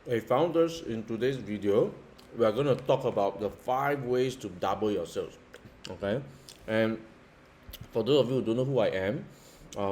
Hey founders, in today's video, we are going to talk about the 5 ways to double your sales. Okay, and for those of you who don't know who I am,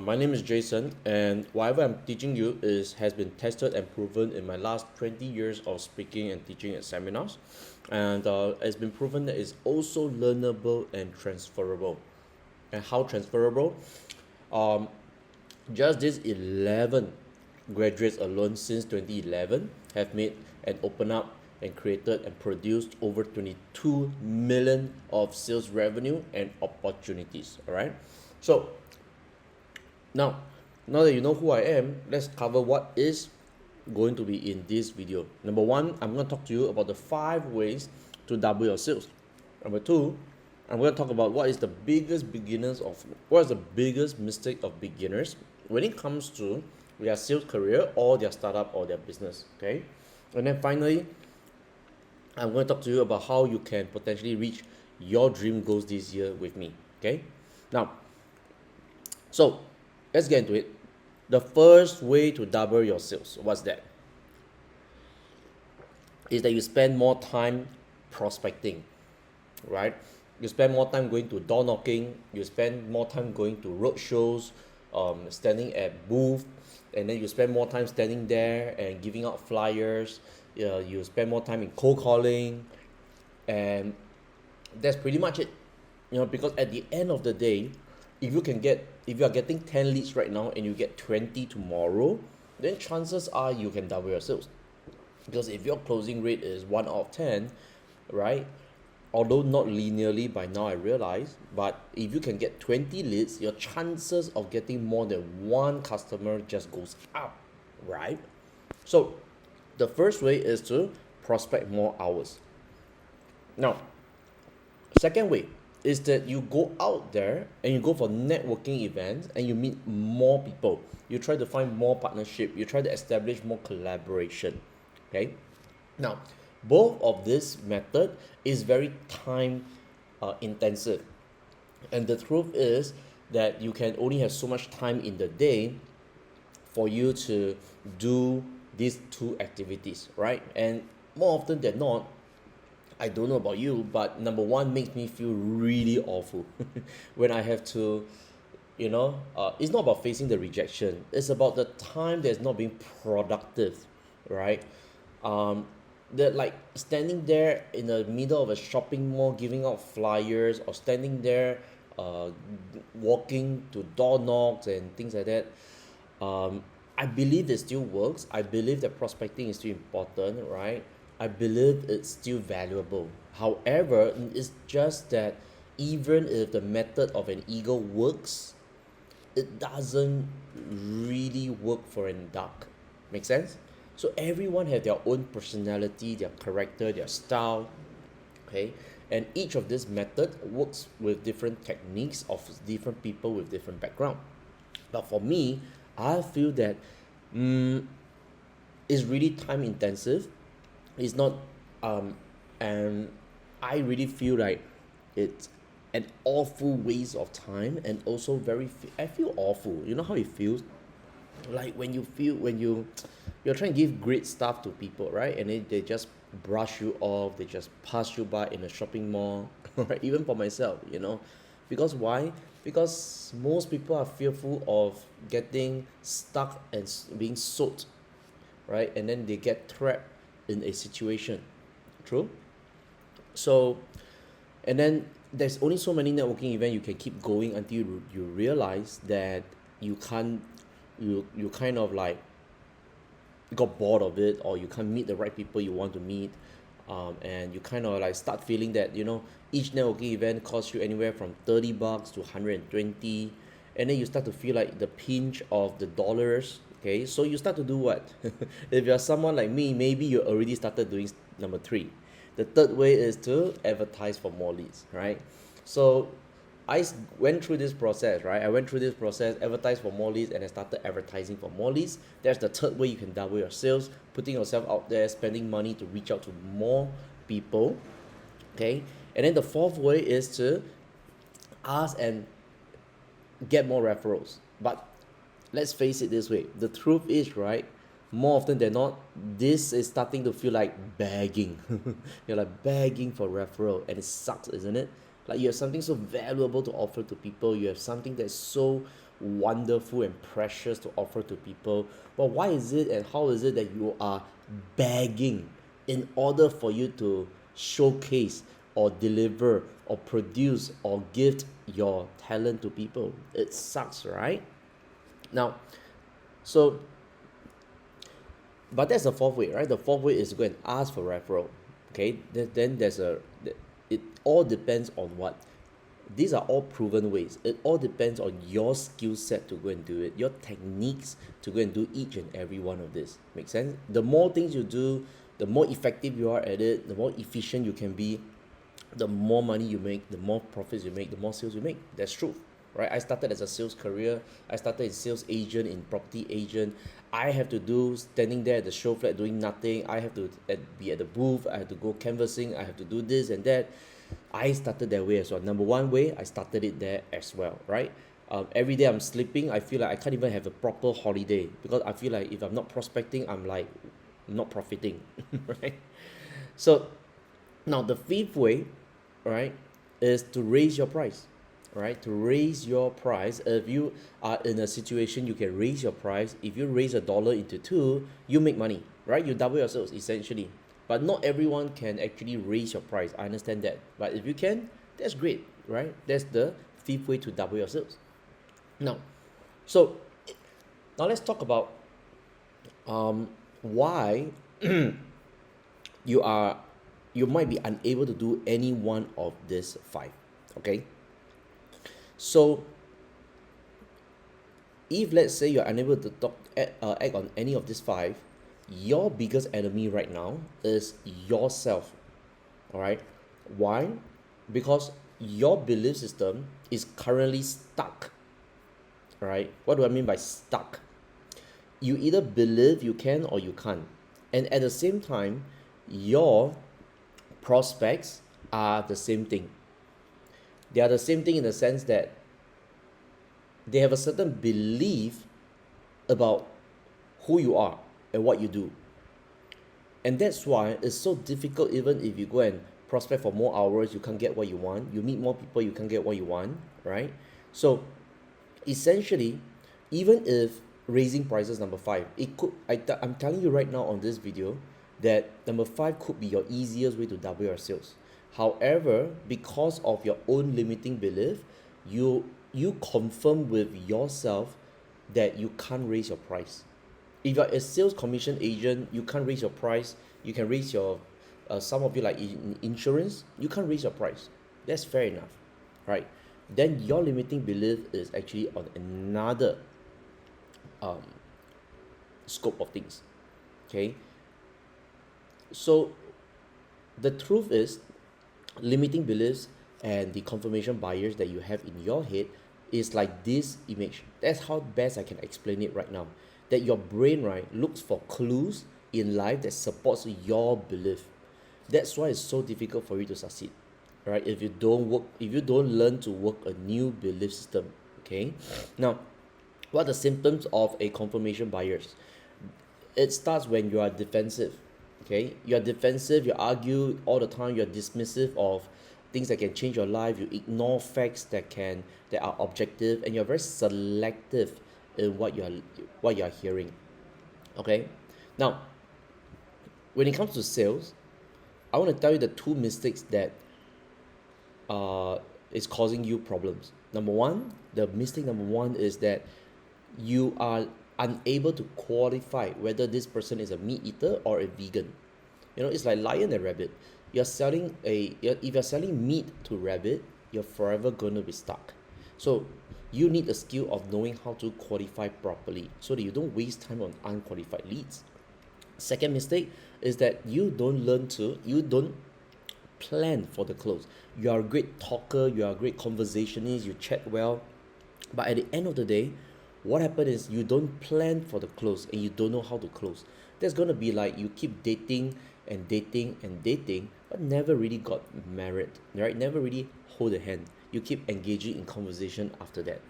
my name is Jason, and whatever I'm teaching you has been tested and proven in my last 20 years of speaking and teaching at seminars, and it's been proven that it's also learnable and transferable. And how transferable? Um, just these 11 graduates alone since 2011 have made and opened up and created and produced over 22 million of sales revenue and opportunities. All right. So now, now that you know who I am, let's cover what is going to be in this video. Number one, I'm going to talk to you about the 5 ways to double your sales. Number two, I'm going to talk about what is the biggest mistake of beginners when it comes to their sales career or their startup or their business. Okay, and then finally, I'm going to talk to you about how you can potentially reach your dream goals this year with me. Okay, now, so let's get into it. The first way to double your sales, what's that? Is that you spend more time prospecting, right? You spend more time going to door knocking, you spend more time going to road shows, standing at booth, and then you spend more time standing there and giving out flyers. You spend more time in cold calling, and that's pretty much it. Because at the end of the day, if you are getting 10 leads right now and you get 20 tomorrow, then chances are you can double your sales. Because if your closing rate is 1 out of 10, right? Although not linearly by now I realize, but if you can get 20 leads, your chances of getting more than one customer just goes up, right? So the first way is to prospect more hours. Now, second way is that you go out there and you go for networking events and you meet more people. You try to find more partnership. You try to establish more collaboration. Okay. Now, both of this method is very time intensive, and the truth is that you can only have so much time in the day for you to do these two activities, right? And more often than not, I don't know about you, but number one makes me feel really awful when I have to, it's not about facing the rejection. It's about the time that's not being productive, right? Um, that like standing there in the middle of a shopping mall giving out flyers, or standing there uh, walking to door knocks and things like that. I believe it still works. I believe that prospecting is still important, right? I believe it's still valuable. However, it's just that even if the method of an eagle works, it doesn't really work for a duck. Make sense? So everyone have their own personality, their character, their style, okay? And each of this method works with different techniques of different people with different background. But for me, I feel that it's really time intensive. It's not, and I really feel like it's an awful waste of time, and also I feel awful. You know how it feels? Like you're trying to give great stuff to people, right? And then they just brush you off, they just pass you by in a shopping mall, right? Even for myself, because why? Because most people are fearful of getting stuck and being sold, right? And then they get trapped in a situation. True. So, and then there's only so many networking events you can keep going until you realize that you can't you kind of like got bored of it, or you can't meet the right people you want to meet. And you kind of like start feeling that each networking event costs you anywhere from $30 to 120, and then you start to feel like the pinch of the dollars. Okay, so you start to do what? If you're someone like me, maybe you already started doing number three. The third way is to advertise for more leads, right? So went through this process, right? I went through this process, advertised for more leads, and I started advertising for more leads. That's the third way you can double your sales, putting yourself out there, spending money to reach out to more people, okay? And then the fourth way is to ask and get more referrals. But let's face it this way, the truth is, right, more often than not, this is starting to feel like begging. You're like begging for referral, and it sucks, isn't it? Like you have something so valuable to offer to people, you have something that's so wonderful and precious to offer to people. But why is it and how is it that you are begging in order for you to showcase or deliver or produce or gift your talent to people? It sucks, right? Now, so but that's the fourth way, right? The fourth way is to go and ask for referral. Okay, then there's it all depends on what. These are all proven ways. It all depends on your skill set to go and do it, your techniques to go and do each and every one of this. Make sense? The more things you do, the more effective you are at it, the more efficient you can be, the more money you make, the more profits you make, the more sales you make. That's true, right? I started as a sales career. I started as sales agent, in property agent. I have to do standing there at the show flat doing nothing. I have to be at the booth. I have to go canvassing. I have to do this and that. I started that way as well. Number one way, I started it there as well, right? Every day I'm sleeping, I feel like I can't even have a proper holiday because I feel like if I'm not prospecting, I'm like not profiting, right? So now the fifth way, right, is to raise your price, right? To raise your price. If you are in a situation you can raise your price, if you raise $1 into two, you make money, right? You double your sales essentially. But not everyone can actually raise your price. I understand that. But if you can, that's great, right? That's the fifth way to double your sales. Now, so now let's talk about why you are you might be unable to do any one of these five. Okay. So if let's say you're unable to act on any of these five, your biggest enemy right now is yourself. All right. Why? Because your belief system is currently stuck. All right. What do I mean by stuck? You either believe you can or you can't. And at the same time, your prospects are the same thing. They are the same thing in the sense that they have a certain belief about who you are and what you do. And that's why it's so difficult. Even if you go and prospect for more hours, you can't get what you want. You meet more people, you can't get what you want, right? So essentially, even if raising prices, number five, it could I'm telling you right now on this video that number five could be your easiest way to double your sales. However, because of your own limiting belief, you confirm with yourself that you can't raise your price. If you're a sales commission agent, you can't raise your price. You can raise your some of you like in insurance, you can't raise your price. That's fair enough, right? Then your limiting belief is actually on another scope of things. Okay. So the truth is, limiting beliefs and the confirmation bias that you have in your head is like this image. That's how best I can explain it right now. That your brain, right, looks for clues in life that supports your belief. That's why it's so difficult for you to succeed, right? If you don't learn to work a new belief system. Okay. Now, what are the symptoms of a confirmation bias? It starts when you are defensive. Okay, you're defensive, you argue all the time, you're dismissive of things that can change your life, you ignore facts that are objective, and you're very selective in what you're hearing. Okay, now when it comes to sales, I want to tell you the two mistakes that is causing you problems. The mistake number one is that you are unable to qualify whether this person is a meat eater or a vegan. It's like lion and rabbit. If you're selling meat to rabbit, you're forever going to be stuck. So you need a skill of knowing how to qualify properly so that you don't waste time on unqualified leads. Second mistake is that you don't plan for the close. You are a great talker, you are a great conversationalist, you chat well, but at the end of the day, what happened is you don't plan for the close and you don't know how to close. There's going to be like you keep dating and dating and dating, but never really got married, right? Never really hold a hand. You keep engaging in conversation after that.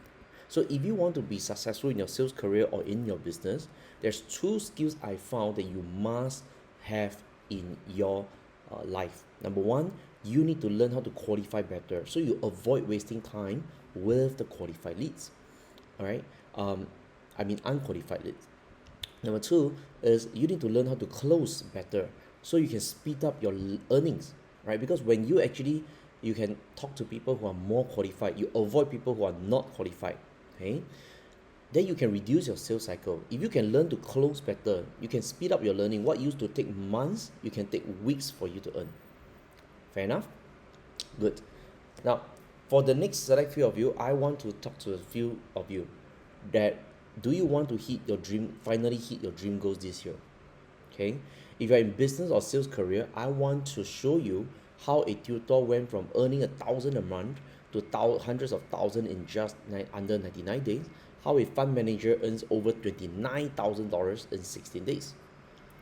So if you want to be successful in your sales career or in your business, there's two skills I found that you must have in your life. Number one, you need to learn how to qualify better so you avoid wasting time with the qualified leads. All right. Unqualified leads. Number two is you need to learn how to close better so you can speed up your earnings, right? Because when you can talk to people who are more qualified, you avoid people who are not qualified, okay? Then you can reduce your sales cycle. If you can learn to close better, you can speed up your learning. What used to take months, you can take weeks for you to earn. Fair enough? Good. Now, for the next select few of you, I want to talk to a few of you that do you want to finally hit your dream goals this year? Okay. If you're in business or sales career, I want to show you how a tutor went from earning 1,000 a month to hundreds of thousands in just under 99 days, how a fund manager earns over $29,000 in 16 days.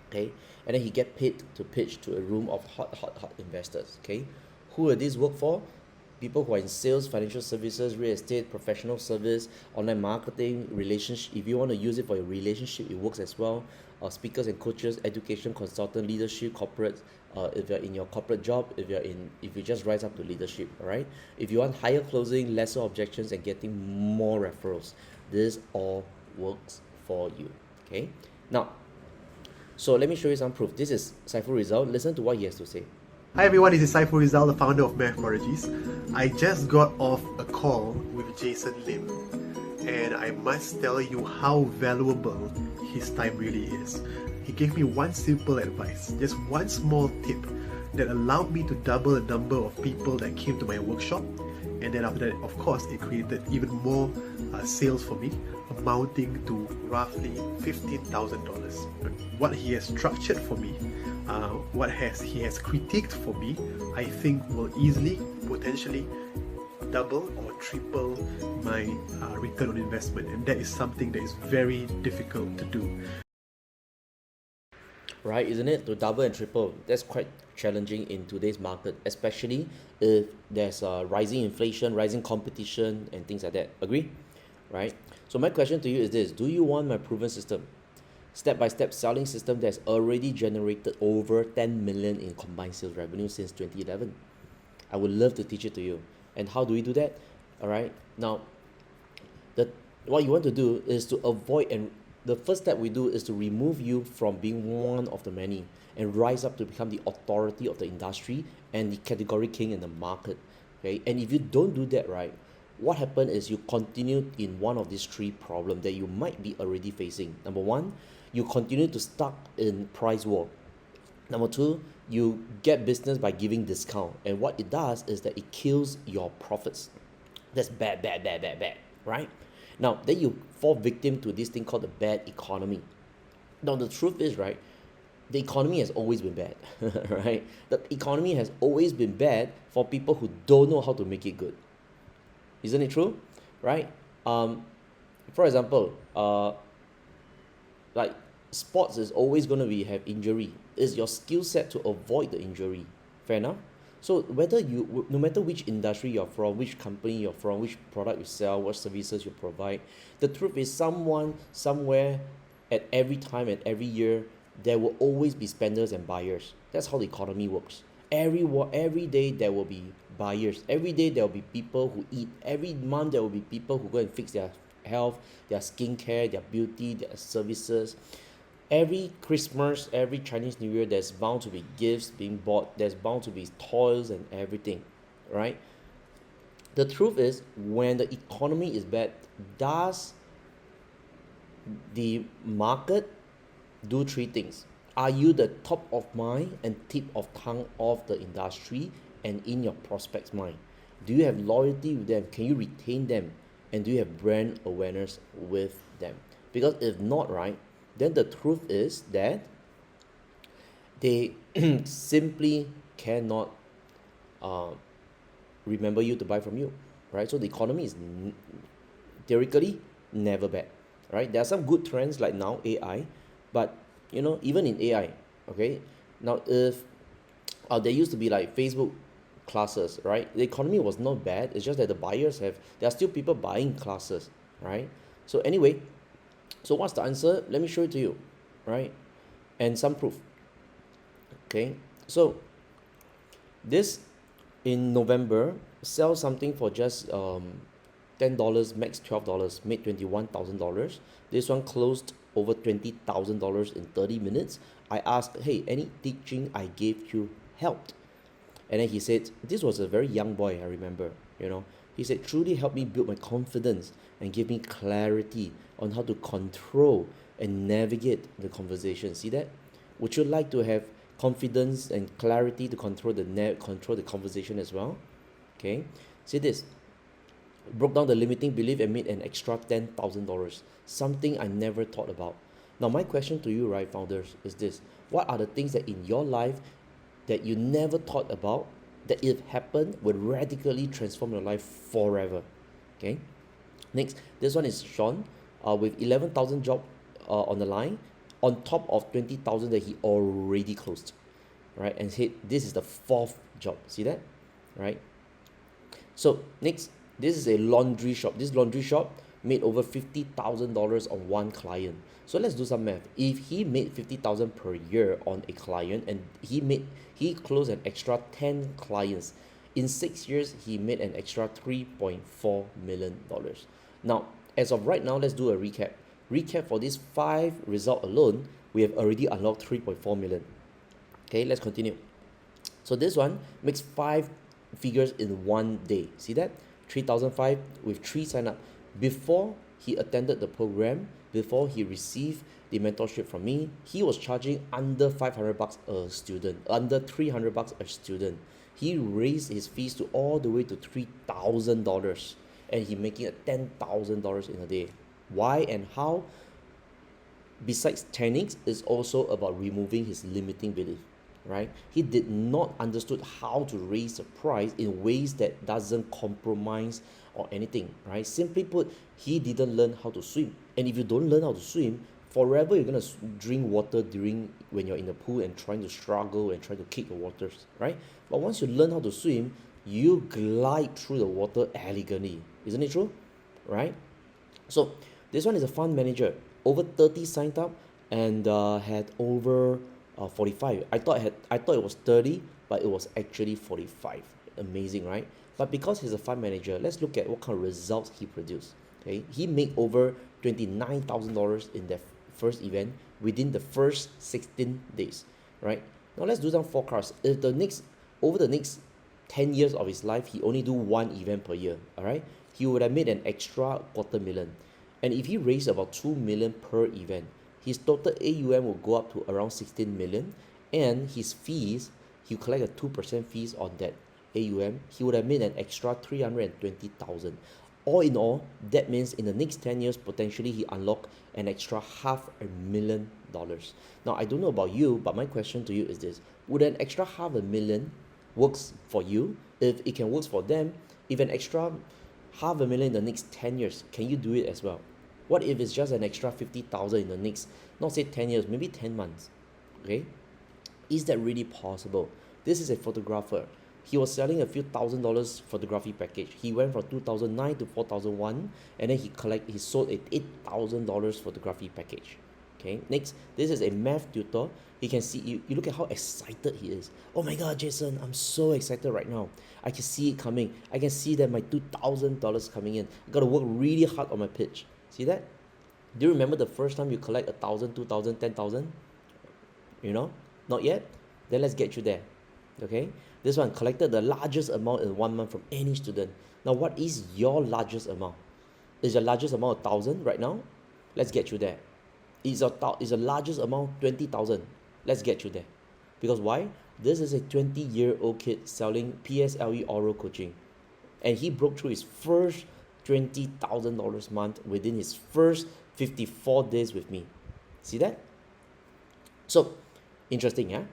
Okay, and then he get paid to pitch to a room of hot investors. Okay, who will this work for? People who are in sales, financial services, real estate, professional service, online marketing, relationship. If you want to use it for your relationship, it works as well. Speakers and coaches, education, consultant, leadership, corporate. If you're in your corporate job, if you just rise up to leadership, all right. If you want higher closing, lesser objections, and getting more referrals, this all works for you. Okay. Now, so let me show you some proof. This is Saiful Rizal. Listen to what he has to say. Hi everyone, this is Saiful Rizal, the founder of Math Prodigies. I just got off a call with Jason Lim, and I must tell you how valuable his time really is. He gave me one simple advice, just one small tip that allowed me to double the number of people that came to my workshop, and then after that, of course, it created even more sales for me, amounting to roughly $15,000. What he has structured for me, he has critiqued for me, I think will easily, potentially double or triple my return on investment, and that is something that is very difficult to do. Right, isn't it? To double and triple, that's quite challenging in today's market, especially if there's rising inflation, rising competition, and things like that. Agree? Right? So my question to you is this: do you want my proven system? Step-by-step selling system that's already generated over 10 million in combined sales revenue since 2011. I would love to teach it to you. And how do we do that? All right. Now, what you want to do is to avoid, and the first step we do is to remove you from being one of the many and rise up to become the authority of the industry and the category king in the market. Okay. And if you don't do that right, what happens is you continue in one of these three problems that you might be already facing. Number one, you continue to stuck in price war. Number two, you get business by giving discount, and what it does is that it kills your profits. That's bad, right? Now, then you fall victim to this thing called the bad economy. Now, the truth is, right, the economy has always been bad, right? The economy has always been bad for people who don't know how to make it good. Isn't it true? Right? For example, like sports is always going to have injury. It's your skill set to avoid the injury. Fair enough? So no matter which industry you're from, which company you're from, which product you sell, what services you provide, the truth is someone, somewhere, at every time and every year, there will always be spenders and buyers. That's how the economy works. Every day there will be buyers. Every day there will be people who eat. Every month there will be people who go and fix their health, their skincare, their beauty, their services. Every Christmas, every Chinese New Year, there's bound to be gifts being bought. There's bound to be toys and everything, right? The truth is, when the economy is bad, does the market do three things? Are you the top of mind and tip of tongue of the industry and in your prospects' mind? Do you have loyalty with them? Can you retain them? And do you have brand awareness with them? Because if not, right, then the truth is that they simply cannot remember you to buy from you, right? So the economy is theoretically never bad, right? There are some good trends like now AI, but even in AI, okay, now if there used to be like Facebook classes, right? The economy was not bad. It's just that there are still people buying classes, right? So anyway, so what's the answer? Let me show it to you, right? And some proof. Okay, so this in November sell something for just $10, max $12, made $21,000. This one closed over $20,000 in 30 minutes. I asked, hey, any teaching I gave you helped? And then he said, this was a very young boy, I remember, you know. He said, truly helped me build my confidence and give me clarity on how to control and navigate the conversation. See that? Would you like to have confidence and clarity to control the conversation as well? Okay. See this. Broke down the limiting belief and made an extra $10,000. Something I never thought about. Now, my question to you, right, founders, is this: what are the things that in your life that you never thought about that if happened would radically transform your life forever? Okay. Next, this one is Sean, with 11,000 job on the line, on top of 20,000 that he already closed, right? And said this is the fourth job. See that, right? So next, this is a laundry shop. This laundry shop made over $50,000 on one client. So let's do some math. If he made 50,000 per year on a client, and he closed an extra 10 clients, in 6 years he made an extra $3.4 million. Now, as of right now, let's do a recap. Recap for these 5 results alone, we have already unlocked 3.4 million. Okay, let's continue. So this one makes 5 figures in one day. See that? 3,005 with 3 sign up. Before he attended the program, before he received the mentorship from me, he was charging under $500 a student, under $300 a student. He raised his fees to all the way to $3,000, and he making a $10,000 in a day. Why and how? Besides techniques, is also about removing his limiting belief, right? He did not understood how to raise the price in ways that doesn't compromise or anything, right? Simply put, he didn't learn how to swim. And if you don't learn how to swim, forever you're gonna drink water when you're in the pool and trying to struggle and try to kick the waters, right? But once you learn how to swim, you glide through the water elegantly. Isn't it true? Right? So this one is a fund manager. Over 30 signed up and had over 45. I thought it was 30, but it was actually 45. Amazing, right? But because he's a fund manager, let's look at what kind of results he produced. Okay, he made over $29,000 in that first event within the first 16 days. Right? Now let's do some forecasts. If over the next 10 years of his life, he only do one event per year. All right, he would have made an extra $250,000. And if he raised about 2 million per event, his total AUM will go up to around 16 million, and his fees, he collect a 2% fees on that AUM, he would have made an extra 320,000. All in all, that means in the next 10 years, potentially he unlocked an extra $500,000. Now, I don't know about you, but my question to you is this: would an extra $500,000 works for you? If it can work for them, if an extra $500,000 in the next 10 years, can you do it as well? What if it's just an extra 50,000 in the next, not say 10 years, maybe 10 months? Okay, is that really possible? This is a photographer. He was selling a few $1,000s photography package. He went from 2009 to 4001, and then he sold a $8,000 photography package. Okay, next, this is a math tutor. You can see, you look at how excited he is. Oh my God, Jason, I'm so excited right now. I can see it coming. I can see that my $2,000 coming in. I got to work really hard on my pitch. See that? Do you remember the first time you collect 1,000, 2,000, 10,000? You know, not yet? Then let's get you there. Okay, this one collected the largest amount in 1 month from any student. Now, what is your largest amount? Is your largest amount 1,000 right now? Let's get you there. Is the largest amount 20,000? Let's get you there. Because why? This is a 20-year-old kid selling PSLE oral coaching, and he broke through his first $20,000 month within his first 54 days with me. See that? So interesting, yeah?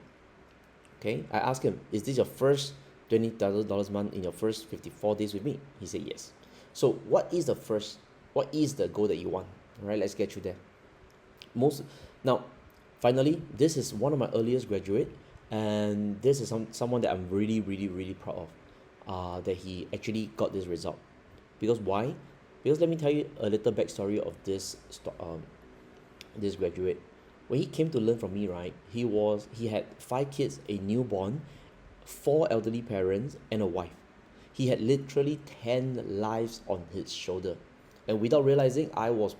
Okay, I asked him, is this your first $20,000 month in your first 54 days with me? He said yes. So what is the goal that you want? All right, let's get you there. Now, finally, this is one of my earliest graduate, and this is someone that I'm really, really, really proud of, that he actually got this result. Because why? Because let me tell you a little backstory of this graduate. When he came to learn from me, right, he had 5 kids, a newborn, 4 elderly parents, and a wife. He had literally 10 lives on his shoulder, and without realizing, I was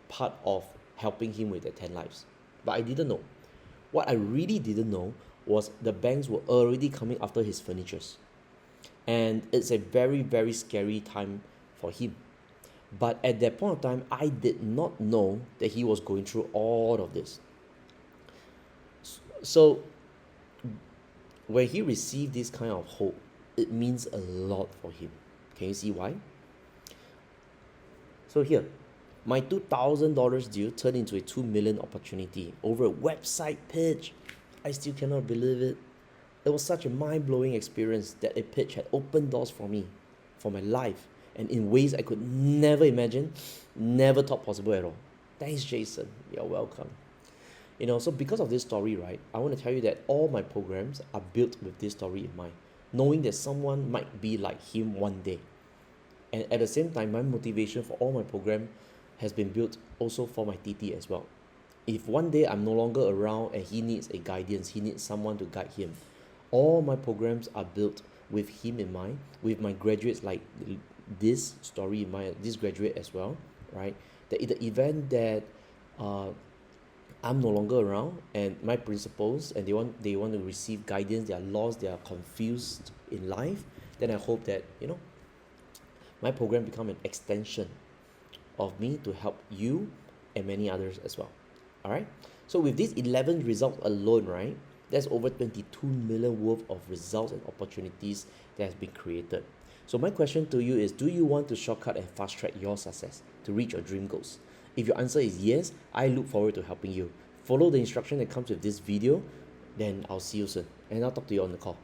part of helping him with the 10 lives. But I didn't know. What I really didn't know was the banks were already coming after his furnitures, and it's a very, very scary time for him. But at that point of time, I did not know that he was going through all of this. So when he received this kind of hope, it means a lot for him. Can you see why? So here, my $2,000 deal turned into a 2 million opportunity over a website pitch. I still cannot believe it. It was such a mind-blowing experience that a pitch had opened doors for me, for my life, and in ways I could never imagine, never thought possible at all. Thanks, Jason. You're welcome. So because of this story, right, I want to tell you that all my programs are built with this story in mind, knowing that someone might be like him one day. And at the same time, my motivation for all my program has been built also for my TT as well. If one day I'm no longer around and he needs a guidance, he needs someone to guide him, all my programs are built with him in mind, with my graduates like this story in mind, this graduate as well, right? That in the event that I'm no longer around and my principals and they want to receive guidance, they are lost, they are confused in life, then I hope that my program become an extension of me to help you and many others as well. All right. So with these 11 results alone, right, there's over 22 million worth of results and opportunities that has been created. So my question to you is, do you want to shortcut and fast track your success to reach your dream goals? If your answer is yes, I look forward to helping you. Follow the instruction that comes with this video, then I'll see you soon, and I'll talk to you on the call.